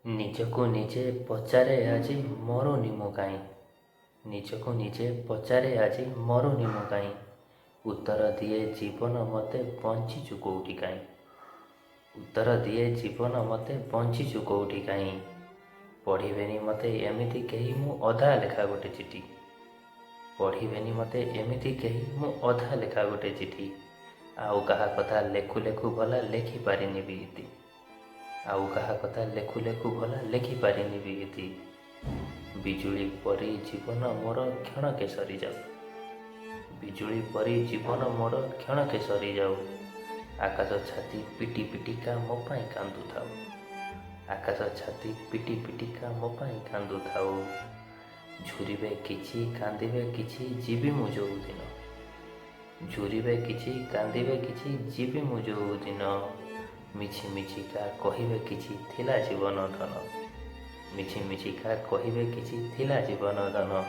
ନିଜକୁ ନିଜେ ପଚାରେ ଆଜି ମରୁନି ମୁଁ କାହିଁ। ନିଜକୁ ନିଜେ ପଚାରେ ଆଜି ମରୁନି ମୁଁ କାହିଁ। ଉତ୍ତର ଦିଏ ଜୀବନ ମୋତେ ବଞ୍ଚିଛୁ କୋଉଠି କାହିଁ। ଉତ୍ତର ଦିଏ ଜୀବନ ମୋତେ ବଞ୍ଚିଛୁ କୋଉଠି କାହିଁ। ପଢ଼ିବେନି ମୋତେ ଏମିତି କେହି ମୁଁ ଅଧା ଲେଖା ଗୋଟେ ଚିଠି। ପଢ଼ିବେନି ମୋତେ ଏମିତି କେହି ମୁଁ ଅଧା ଲେଖା ଗୋଟେ ଚିଠି। ଆଉ କାହା କଥା ଲେଖୁ ଲେଖୁ ଭଲା ଲେଖିପାରିନି ବି ଇତି। ଆଉ କାହା କଥା ଲେଖୁ ଲେଖୁ ଭଲା ଲେଖିପାରିନି ବି ଇତି। ବିଜୁଳି ପରି ଜୀବନ ମୋର କ୍ଷଣକେ ସରିଯାଉ। ବିଜୁଳି ପରି ଜୀବନ ମୋର କ୍ଷଣକେ ସରିଯାଉ। ଆକାଶ ଛାତି ପିଟି ପିଟିକା ମୋ ପାଇଁ କାନ୍ଦୁଥାଉ। ଆକାଶ ଛାତି ପିଟି ପିଟିକା ମୋ ପାଇଁ କାନ୍ଦୁଥାଉ। ଝୁରିବେ କିଛି କାନ୍ଦିବେ କିଛି ଯିବି ମୁଁ ଯୋଉଦିନ। ଝୁରିବେ କିଛି କାନ୍ଦିବେ କିଛି ଯିବି ମୁଁ ଯୋଉଦିନ। ମିଛି ମିଛିକା କହିବେ କିଛି ଥିଲା ଜୀବନ ଧନ। ମିଛି ମିଛିକା କହିବେ କିଛି ଥିଲା ଜୀବନ ଧନ।